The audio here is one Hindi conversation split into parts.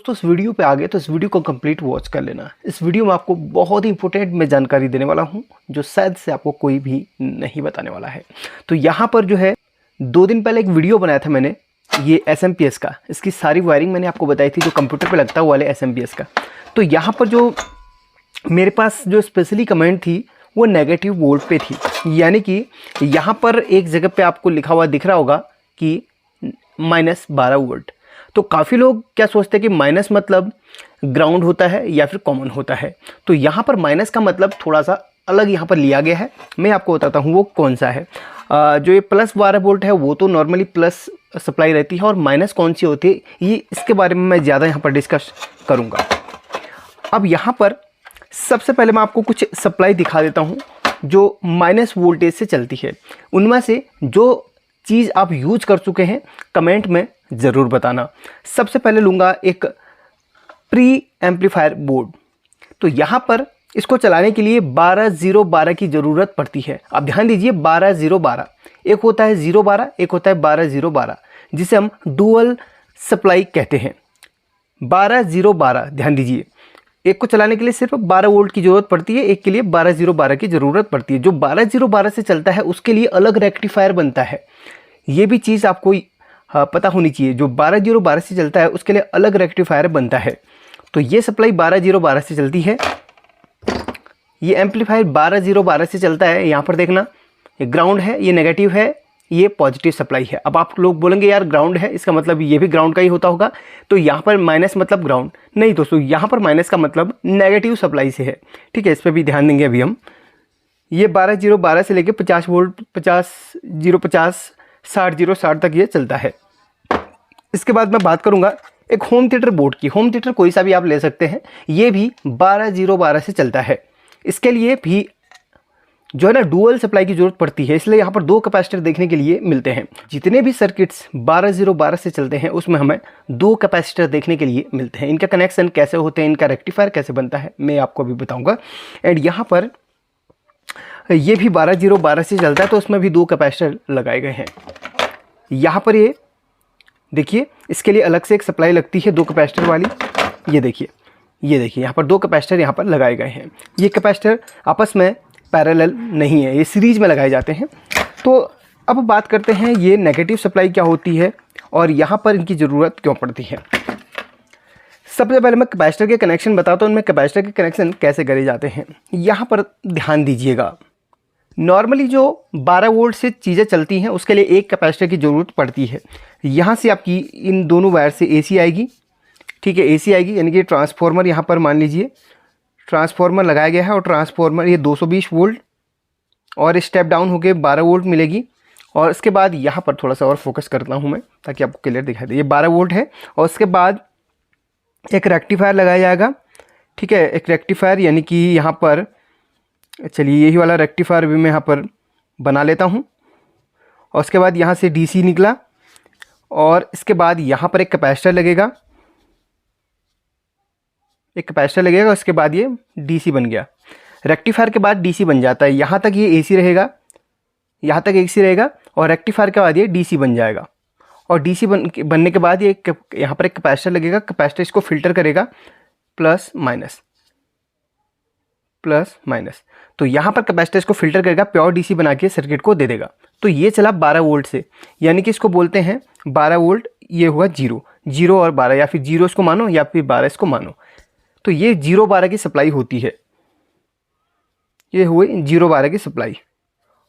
दोस्तों इस वीडियो पे आ गए तो इस वीडियो को कंप्लीट वॉच कर लेना। इस वीडियो में आपको बहुत ही इंपॉर्टेंट मैं जानकारी देने वाला हूं जो शायद से आपको कोई भी नहीं बताने वाला है। तो यहाँ पर जो है 2 दिन पहले एक वीडियो बनाया था मैंने ये SMPS का, इसकी सारी वायरिंग मैंने आपको बताई थी जो कंप्यूटर पर लगता हुआ वाले SMPS का। तो यहाँ पर जो मेरे पास जो स्पेशली कमेंट थी वो नेगेटिव वोल्ट पे थी, यानी कि यहाँ पर एक जगह पे आपको लिखा हुआ दिख रहा होगा कि -12 वोल्ट। तो काफ़ी लोग क्या सोचते हैं कि माइनस मतलब ग्राउंड होता है या फिर कॉमन होता है। तो यहाँ पर माइनस का मतलब थोड़ा सा अलग यहाँ पर लिया गया है, मैं आपको बताता हूँ वो कौन सा है। जो ये +12 वोल्ट है वो तो नॉर्मली प्लस सप्लाई रहती है, और माइनस कौन सी होती है ये इसके बारे में मैं ज़्यादा यहाँ पर डिस्कस करूँगा। अब यहाँ पर सबसे पहले मैं आपको कुछ सप्लाई दिखा देता हूँ जो माइनस वोल्टेज से चलती है। उनमें से जो चीज़ आप यूज कर चुके हैं कमेंट में ज़रूर बताना। सबसे पहले लूँगा एक प्री एम्पलीफायर बोर्ड। तो यहाँ पर इसको चलाने के लिए 12012 की ज़रूरत पड़ती है। आप ध्यान दीजिए 12012, एक होता है 012, एक होता है 12012, जिसे हम डुअल सप्लाई कहते हैं। 12012 ध्यान दीजिए, एक को चलाने के लिए सिर्फ 12 वोल्ट की ज़रूरत पड़ती है, एक के लिए 12012 की ज़रूरत पड़ती है। जो 12012 से चलता है उसके लिए अलग रेक्टिफायर बनता है, ये भी चीज़ आपको पता होनी चाहिए। जो 12012 से चलता है उसके लिए अलग रेक्टिफायर बनता है। तो ये सप्लाई 12012 से चलती है, ये एम्पलीफायर 12012 से चलता है। यहाँ पर देखना ये ग्राउंड है, ये नेगेटिव है, ये पॉजिटिव सप्लाई है। अब आप लोग बोलेंगे यार ग्राउंड है, इसका मतलब ये भी ग्राउंड का ही होता होगा, तो यहाँ पर माइनस मतलब ग्राउंड नहीं दोस्तों, यहाँ पर माइनस का मतलब नेगेटिव सप्लाई से है। ठीक है, इस पर भी ध्यान देंगे अभी हम। ये 12012 से लेके 50 वोल्ट 50 60 तक ये चलता है। इसके बाद मैं बात करूंगा एक होम थिएटर बोर्ड की। होम थिएटर कोई सा भी आप ले सकते हैं, ये भी 12012 से चलता है। इसके लिए भी जो है ना डुअल सप्लाई की ज़रूरत पड़ती है, इसलिए यहाँ पर 2 कैपेसिटर देखने के लिए मिलते हैं। जितने भी सर्किट्स 12012 से चलते हैं उसमें हमें 2 कैपेसिटर देखने के लिए मिलते हैं। इनका कनेक्शन कैसे होते हैं, इनका रेक्टिफायर कैसे बनता है, मैं आपको अभी बताऊँगा। एंड यहाँ पर ये भी 12012 से चलता है, तो उसमें भी 2 कैपेसिटर लगाए गए हैं। यहाँ पर ये देखिए, इसके लिए अलग से एक सप्लाई लगती है 2 कैपेसिटर वाली। ये देखिए यहाँ पर 2 कैपेसिटर यहाँ पर लगाए गए हैं। ये कैपेसिटर आपस में पैरेलल नहीं है, ये सीरीज में लगाए जाते हैं। तो अब बात करते हैं ये नेगेटिव सप्लाई क्या होती है और यहाँ पर इनकी ज़रूरत क्यों पड़ती है। सबसे पहले मैं कैपेसिटर के कनेक्शन बताता हूँ, उनमें कैपेसिटर के कनेक्शन कैसे करे जाते हैं। यहाँ पर ध्यान दीजिएगा, नॉर्मली जो 12 वोल्ट से चीज़ें चलती हैं उसके लिए एक कैपेसिटर की ज़रूरत पड़ती है। यहाँ से आपकी इन दोनों वायर से AC आएगी, ठीक है, AC आएगी, यानी कि ट्रांसफार्मर यहाँ पर मान लीजिए ट्रांसफार्मर लगाया गया है, और ट्रांसफार्मर ये 220 वोल्ट और स्टेप डाउन होकर 12 वोल्ट मिलेगी। और इसके बाद यहाँ पर थोड़ा सा और फोकस करता हूँ मैं ताकि आपको क्लियर दिखाई दे। ये 12 वोल्ट है, और उसके बाद एक रेक्टिफायर लगाया जाएगा। ठीक है, एक रेक्टिफायर, यानी कि यहाँ पर चलिए यही वाला रेक्टिफायर भी मैं यहाँ पर बना लेता हूँ। और उसके बाद यहाँ से DC निकला, और इसके बाद यहाँ पर एक कैपेसिटर लगेगा, उसके बाद ये DC बन गया। रेक्टिफायर के बाद DC बन जाता है, यहाँ तक ये AC रहेगा, और रेक्टिफायर के बाद ये DC बन जाएगा। और DC बनने के बाद ये यहाँ पर एक कैपेसिटर लगेगा, कैपेसिटर इसको फिल्टर करेगा प्लस माइनस। तो यहाँ पर कैपेसिटर इसको फिल्टर करेगा, प्योर DC बना के सर्किट को दे देगा। तो ये चला 12 वोल्ट से, यानी कि इसको बोलते हैं 12 वोल्ट। ये हुआ 0 और 12, या फिर 0 इसको मानो या फिर 12 इसको मानो। तो ये 0-12 की सप्लाई होती है, ये हुई 0-12 की सप्लाई।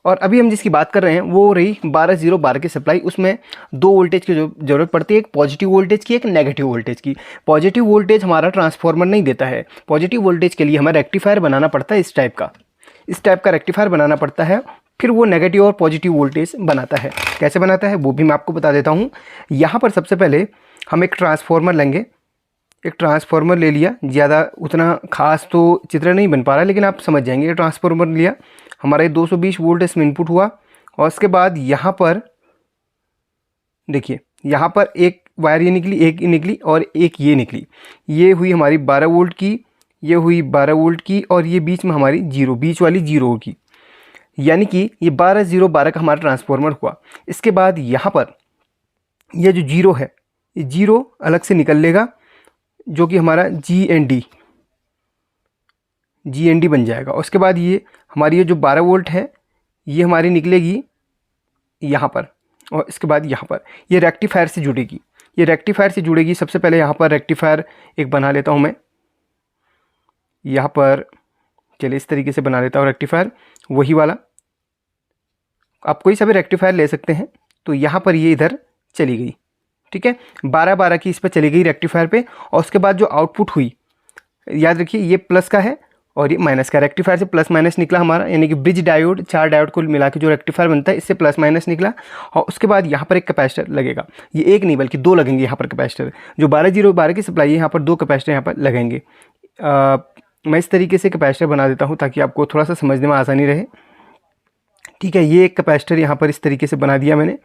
और अभी हम जिसकी बात कर रहे हैं वो रही 12012 की सप्लाई। उसमें 2 वोल्टेज की जो ज़रूरत पड़ती है, एक पॉजिटिव वोल्टेज की, एक नेगेटिव वोल्टेज की। पॉजिटिव वोल्टेज हमारा ट्रांसफार्मर नहीं देता है, पॉजिटिव वोल्टेज के लिए हमें रेक्टिफायर बनाना पड़ता है, इस टाइप का रेक्टिफायर बनाना पड़ता है, फिर वो नेगेटिव और पॉजिटिव वोल्टेज बनाता है। कैसे बनाता है वो भी मैं आपको बता देता हूँ। यहाँ पर सबसे पहले हम एक ट्रांसफार्मर लेंगे, एक ट्रांसफार्मर ले लिया, ज़्यादा उतना खास तो चित्र नहीं बन पा रहा, लेकिन आप समझ जाएंगे। ट्रांसफार्मर लिया, हमारा ये 220 वोल्ट इसमें इनपुट हुआ, और उसके बाद यहाँ पर देखिए, यहाँ पर एक वायर ये निकली, एक ये निकली, और एक ये निकली। ये हुई हमारी 12 वोल्ट की, ये हुई 12 वोल्ट की, और ये बीच में हमारी बीच वाली 0 होगी, यानी कि ये 12012 का हमारा ट्रांसफार्मर हुआ। इसके बाद यहाँ पर ये जो 0 है, ये 0 अलग से निकल लेगा, जो कि हमारा GND बन जाएगा। उसके बाद ये हमारी ये जो 12 वोल्ट है ये हमारी निकलेगी यहाँ पर, और इसके बाद यहाँ पर ये रेक्टिफायर से जुड़ेगी। ये रेक्टिफायर से जुड़ेगी। सबसे पहले यहाँ पर रेक्टिफायर एक बना लेता हूँ मैं, यहाँ पर चलिए इस तरीके से बना लेता हूँ रेक्टिफायर, वही वाला। आप कोई सा भी रेक्टिफायर ले सकते हैं। तो यहाँ पर ये इधर चली गई, ठीक है, 12-12 की इस पर चली गई रेक्टिफायर पे। और उसके बाद जो आउटपुट हुई, याद रखिए ये प्लस का है और ये माइनस का। रेक्टिफायर से प्लस माइनस निकला हमारा, यानी कि ब्रिज डायोड, 4 डायोड को मिला के जो रेक्टिफायर बनता है, इससे प्लस माइनस निकला। और उसके बाद यहाँ पर एक कैपेसिटर लगेगा। ये एक नहीं बल्कि 2 लगेंगे यहाँ पर कैपेसिटर। जो 12-0-12 की सप्लाई है, यहाँ पर 2 कैपेसिटर यहाँ पर लगेंगे। मैं इस तरीके से कैपेसिटर बना देता हूँ ताकि आपको थोड़ा सा समझने में आसानी रहे, ठीक है। ये एक कैपेसिटर यहाँ पर इस तरीके से बना दिया मैंने,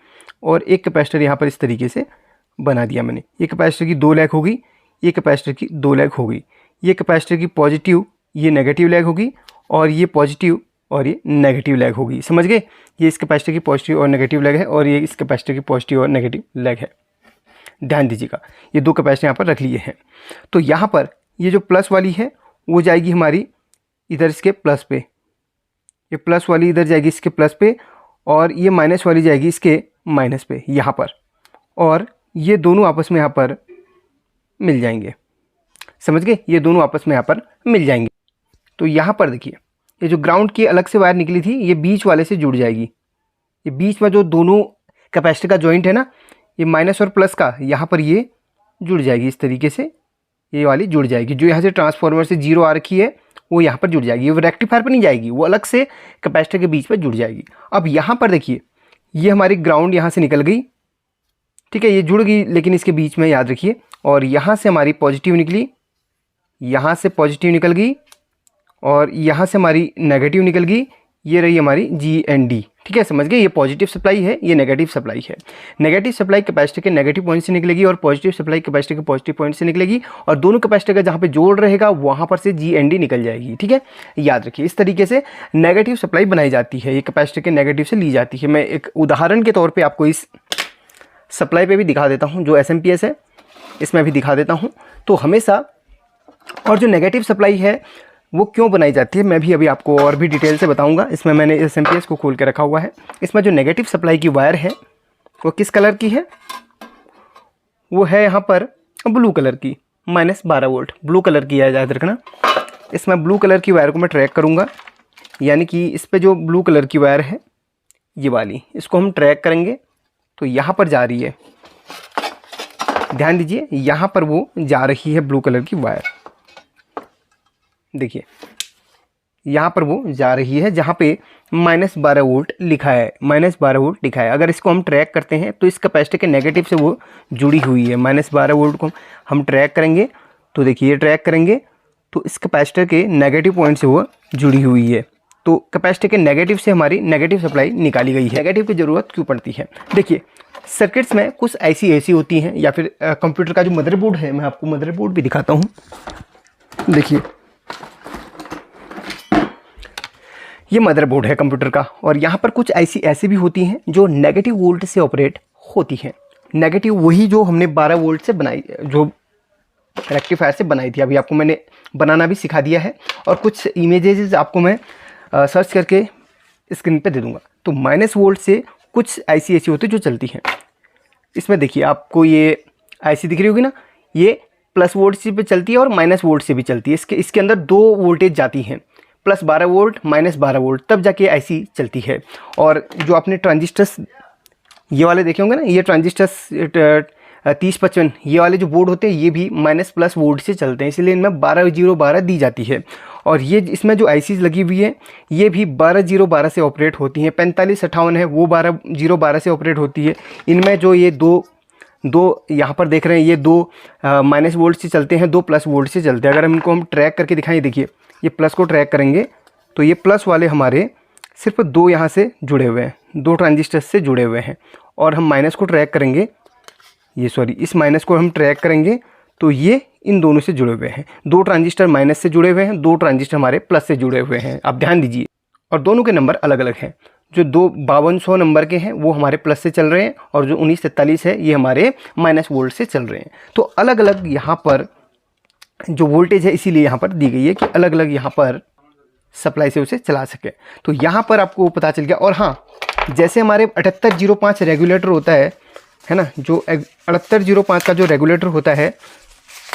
और एक कैपेसिटर यहाँ पर इस तरीके से बना दिया मैंने। ये कैपेसिटर की 2 लेग होगी, ये कैपेसिटर की 2 लेग होगी। ये कैपेसिटर की पॉजिटिव, ये नेगेटिव लेग होगी, और ये पॉजिटिव और ये नेगेटिव लेग होगी। समझ गए? ये इस कैपेसिटर की पॉजिटिव और नेगेटिव लेग है, और ये इस कैपेसिटर की पॉजिटिव और नेगेटिव लेग है। ध्यान दीजिएगा, ये 2 कैपेसिटर यहाँ पर रख लिए हैं। तो यहाँ पर ये जो प्लस वाली है वो जाएगी हमारी इधर इसके प्लस पे, ये प्लस वाली इधर जाएगी इसके प्लस पे, और ये माइनस वाली जाएगी इसके माइनस पे यहाँ पर, और ये दोनों आपस में यहाँ पर मिल जाएंगे। समझ गए? ये दोनों आपस में यहाँ पर मिल जाएंगे। तो यहाँ पर देखिए, ये जो ग्राउंड की अलग से वायर निकली थी, ये बीच वाले से जुड़ जाएगी। ये बीच में जो दोनों कैपेसिटर का जॉइंट है ना, ये माइनस और प्लस का, यहाँ पर ये जुड़ जाएगी इस तरीके से, ये वाली जुड़ जाएगी। जो यहाँ से ट्रांसफार्मर से 0 आ रखी है वो यहाँ पर जुड़ जाएगी। वो रेक्टिफायर पर नहीं जाएगी, वो अलग से कैपेसिटर के बीच में जुड़ जाएगी। अब यहाँ पर देखिए, ये हमारी ग्राउंड यहाँ से निकल गई, ठीक है, ये जुड़ गई लेकिन इसके बीच में, याद रखिए। और यहाँ से हमारी पॉजिटिव निकली, यहाँ से पॉजिटिव निकल गई, और यहाँ से हमारी नेगेटिव निकल गई। ये रही हमारी GND, ठीक है। समझ गए? ये पॉजिटिव सप्लाई है, ये नेगेटिव सप्लाई है। नेगेटिव सप्लाई कैपेसिटर के नेगेटिव पॉइंट से निकलेगी, और पॉजिटिव सप्लाई कैपेसिटर के पॉजिटिव पॉइंट से निकलेगी, और दोनों कैपेसिटर का जहाँ पे जोड़ रहेगा वहाँ पर से GND निकल जाएगी, ठीक है। याद रखिए, इस तरीके से नेगेटिव सप्लाई बनाई जाती है। ये कैपेसिटर के नेगेटिव से ली जाती है। मैं एक उदाहरण के तौर पर आपको इस सप्लाई पर भी दिखा देता हूँ, जो SMPS है इसमें भी दिखा देता हूँ। तो हमेशा, और जो नेगेटिव सप्लाई है वो क्यों बनाई जाती है, मैं भी अभी आपको और भी डिटेल से बताऊंगा। इसमें मैंने SMPS को खोल के रखा हुआ है। इसमें जो नेगेटिव सप्लाई की वायर है वो किस कलर की है? वो है यहाँ पर ब्लू कलर की, -12 वोल्ट ब्लू कलर की है, याद रखना। इसमें ब्लू कलर की वायर को मैं ट्रैक करूँगा, यानी कि इस पर जो ब्लू कलर की वायर है ये वाली, इसको हम ट्रैक करेंगे। तो यहाँ पर जा रही है, ध्यान दीजिए, यहाँ पर वो जा रही है ब्लू कलर की वायर। देखिए यहाँ पर वो जा रही है जहाँ पे -12 वोल्ट लिखा है, -12 वोल्ट लिखा है। अगर इसको हम ट्रैक करते हैं तो इस कैपेसिटर के नेगेटिव से वो जुड़ी हुई है। -12 वोल्ट को हम ट्रैक करेंगे तो देखिए, ये ट्रैक करेंगे तो इस कैपेसिटर के नेगेटिव पॉइंट से वो जुड़ी हुई है। तो कैपेसिटर के नेगेटिव से हमारी नेगेटिव सप्लाई निकाली गई है। नेगेटिव की ज़रूरत क्यों पड़ती है? देखिए, सर्किट्स में कुछ ऐसी होती हैं, या फिर कंप्यूटर का जो मदरबोर्ड है, मैं आपको मदरबोर्ड भी दिखाता हूँ। देखिए, ये मदरबोर्ड है कंप्यूटर का, और यहाँ पर कुछ ऐसी भी होती हैं जो नेगेटिव वोल्ट से ऑपरेट होती हैं। नेगेटिव वही जो हमने 12 वोल्ट से बनाई, जो रेक्टिफायर से बनाई थी। अभी आपको मैंने बनाना भी सिखा दिया है, और कुछ इमेजेस आपको मैं सर्च करके स्क्रीन पे दे दूँगा। तो -, वोल्ट से कुछ ऐसी होती है जो चलती हैं। इसमें देखिए, आपको ये ऐसी दिख रही होगी ना, ये प्लस वोल्ट से भी चलती है और -, वोल्ट से भी चलती है। इसके अंदर 2 वोल्टेज जाती हैं, +12 वोल्ट, -12 वोल्ट, तब जाके ऐसी चलती है। और जो आपने ट्रांजिस्टर्स ये वाले देखे होंगे ना, ये ट्रांजिस्टर्स 3055, ये वाले जो बोर्ड होते हैं ये भी -+ वोल्ट से चलते हैं, इसलिए इनमें 12-0-12 दी जाती है। और ये इसमें जो ICs लगी हुई है ये भी 12-0-12 से ऑपरेट होती हैं। 4558 है, वो 12-0-12 से ऑपरेट होती है। इनमें जो ये दो यहाँ पर देख रहे हैं, ये 2 - वोल्ट से चलते हैं, 2 + वोल्ट से चलते हैं। अगर हम इनको ट्रैक करके दिखाएं, देखिए ये प्लस को ट्रैक करेंगे तो ये प्लस वाले हमारे सिर्फ 2 यहाँ से जुड़े हुए हैं, 2 ट्रांजिस्टर से जुड़े हुए हैं। और हम माइनस को ट्रैक करेंगे, इस माइनस को हम ट्रैक करेंगे तो ये इन दोनों से जुड़े हुए हैं। 2 ट्रांजिस्टर माइनस से जुड़े हुए हैं, 2 ट्रांजिस्टर हमारे प्लस से जुड़े हुए हैं। आप ध्यान दीजिए, और दोनों के नंबर अलग अलग हैं। जो 5200 नंबर के हैं वो हमारे प्लस से चल रहे हैं, और जो 1943 है ये हमारे -, वोल्ट से चल रहे हैं। तो अलग अलग यहाँ पर जो वोल्टेज है इसीलिए यहाँ पर दी गई है कि अलग अलग यहाँ पर सप्लाई से उसे चला सके। तो यहाँ पर आपको पता चल गया। और हाँ, जैसे हमारे 7805 रेगुलेटर होता है ना, जो 7805 का जो रेगुलेटर होता है,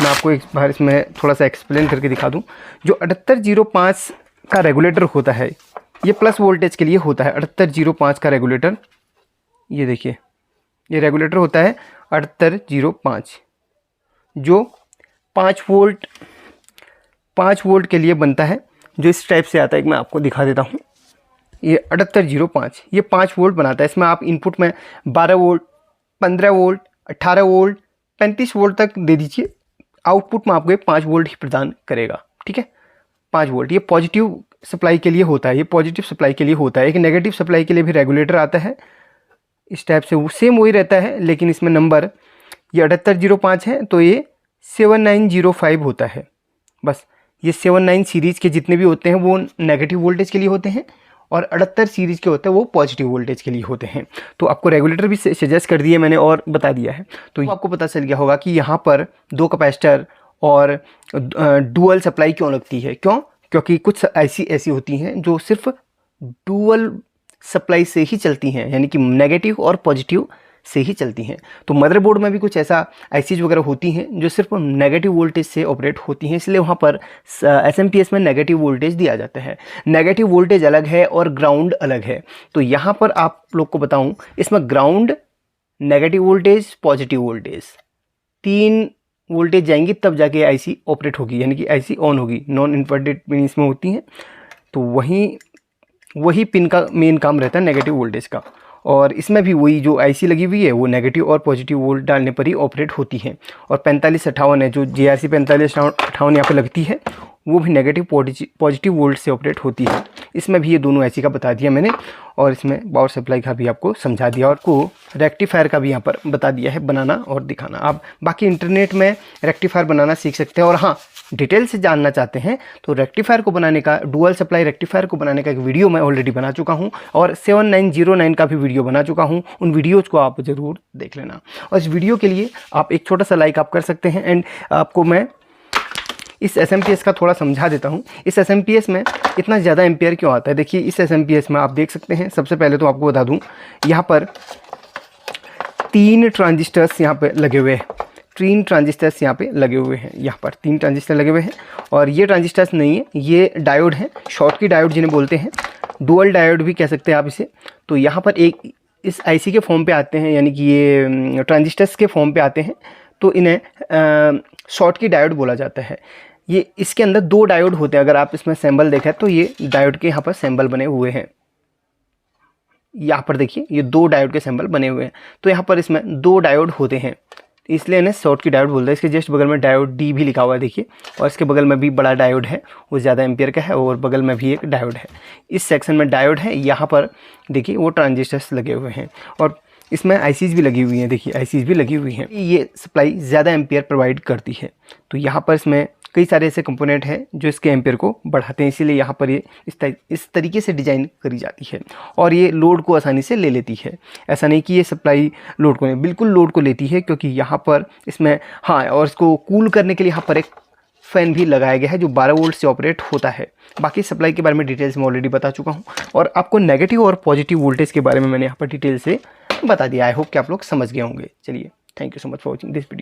मैं आपको एक बार इसमें थोड़ा सा एक्सप्लेन करके दिखा दूं। जो 7805 का रेगुलेटर होता है ये प्लस वोल्टेज के लिए होता है। 7805 का रेगुलेटर, ये देखिए, ये रेगुलेटर होता है 7805, जो 5 वोल्ट के लिए बनता है, जो इस टाइप से आता है। मैं आपको दिखा देता हूँ। ये 7805 ये 5 वोल्ट बनाता है। इसमें आप इनपुट में 12 वोल्ट, 15 वोल्ट, 18 वोल्ट, 35 वोल्ट तक दे दीजिए, आउटपुट में आपको 5 वोल्ट ही प्रदान करेगा। ठीक है, 5 वोल्ट। ये पॉजिटिव सप्लाई के लिए होता है, ये पॉजिटिव सप्लाई के लिए होता है। एक नेगेटिव सप्लाई के लिए भी रेगुलेटर आता है इस टाइप से, वो सेम वही रहता है, लेकिन इसमें नंबर ये 7805 है तो ये 7905 होता है। बस ये 79 सीरीज़ के जितने भी होते हैं वो नेगेटिव वोल्टेज के लिए होते हैं, और 78 सीरीज़ के होते हैं वो पॉजिटिव वोल्टेज के लिए होते हैं। तो आपको रेगुलेटर भी सजेस्ट कर दिए मैंने और बता दिया है। तो आपको पता चल गया होगा कि यहाँ पर 2 कैपेसिटर और डुअल सप्लाई क्यों लगती है। क्योंकि कुछ ऐसी होती हैं जो सिर्फ डुअल सप्लाई से ही चलती हैं, यानी कि नेगेटिव और पॉजिटिव से ही चलती हैं। तो मदरबोर्ड में भी कुछ ICs वगैरह होती हैं जो सिर्फ नेगेटिव वोल्टेज से ऑपरेट होती हैं, इसलिए वहाँ पर SMPS में नेगेटिव वोल्टेज दिया जाता है। नेगेटिव वोल्टेज अलग है और ग्राउंड अलग है। तो यहाँ पर आप लोग को बताऊँ, इसमें ground, negative voltage, positive voltage, 3 voltage जाएंगी तब जाके IC ऑपरेट होगी, यानी कि IC ऑन होगी। नॉन इन्वर्टेड पिन इसमें होती हैं, तो वही पिन का मेन काम रहता है नेगेटिव वोल्टेज का। और इसमें भी वही जो IC लगी हुई है वो नेगेटिव और पॉजिटिव वोल्ट डालने पर ही ऑपरेट होती है। और 4558 है, जो JRC 4558 यहाँ पे लगती है, वो भी नेगेटिव पॉजिटिव वोल्ट से ऑपरेट होती है। इसमें भी ये दोनों IC का बता दिया मैंने, और इसमें पावर सप्लाई का भी आपको समझा दिया, और को रेक्टिफायर का भी यहाँ पर बता दिया है बनाना और दिखाना। आप बाकी इंटरनेट में रेक्टिफायर बनाना सीख सकते हैं। और हाँ, डिटेल से जानना चाहते हैं तो रेक्टिफायर को बनाने का, डुअल सप्लाई रेक्टिफायर को बनाने का एक वीडियो मैं ऑलरेडी बना चुका हूं, और 7909 का भी वीडियो बना चुका हूं। उन वीडियोज़ को आप ज़रूर देख लेना। और इस वीडियो के लिए आप एक छोटा सा लाइक आप कर सकते हैं। एंड आपको मैं इस SMPS का थोड़ा समझा देता हूं। इस SMPS में इतना ज़्यादा एम्पियर क्यों आता है। देखिए, इस SMPS में आप देख सकते हैं, सबसे पहले तो आपको बता दूँ, यहाँ पर 3 ट्रांजिस्टर्स यहाँ पर लगे हुए हैं। 3 ट्रांजिस्टर्स यहाँ पे लगे हुए हैं, यहाँ पर 3 ट्रांजिस्टर लगे हुए हैं। और ये ट्रांजिस्टर्स नहीं है, ये डायोड हैं, शॉर्टकी डायोड जिन्हें बोलते हैं, डुअल डायोड भी कह सकते हैं आप इसे। तो यहाँ पर एक इस IC के फॉर्म पे आते हैं, यानी कि ये ट्रांजिस्टर्स के फॉर्म पे आते हैं, तो इन्हें शॉर्टकी डायोड बोला जाता है। ये इसके अंदर 2 डायोड होते हैं। अगर आप इसमें सिंबल देखें तो ये डायोड के यहाँ पर सिंबल बने हुए हैं। यहाँ पर देखिए, ये 2 डायोड के सिंबल बने हुए हैं। तो यहाँ पर इसमें 2 डायोड होते हैं, इसलिए इन्हें शॉर्टकी डायोड बोलते हैं। इसके जस्ट बगल में डायोड D भी लिखा हुआ है, देखिए। और इसके बगल में भी बड़ा डायोड है, वो ज़्यादा एम्पियर का है, और बगल में भी एक डायोड है। इस सेक्शन में डायोड है, यहाँ पर देखिए वो ट्रांजिस्टर्स लगे हुए हैं, और इसमें ICs भी लगी हुई हैं। देखिए, ICs भी लगी हुई हैं। ये सप्लाई ज़्यादा एम्पियर प्रोवाइड करती है। तो यहाँ पर इसमें कई सारे ऐसे कंपोनेंट हैं जो इसके एम्पियर को बढ़ाते हैं, इसीलिए यहाँ पर ये इस तरीके से डिज़ाइन करी जाती है। और ये लोड को आसानी से ले लेती है। ऐसा नहीं कि ये सप्लाई लोड को नहीं, बिल्कुल लोड को लेती है, क्योंकि यहाँ पर इसमें, हाँ, और इसको कूल करने के लिए यहाँ पर एक फ़ैन भी लगाया गया है जो 12 वोल्ट से ऑपरेट होता है। बाकी सप्लाई के बारे में डिटेल्स में ऑलरेडी बता चुका हूँ, और आपको नेगेटिव और पॉजिटिव वोल्टेज के बारे में मैंने यहाँ पर डिटेल से बता दिया। आई होप कि आप लोग समझ गए होंगे। चलिए, thank you so much for watching this video.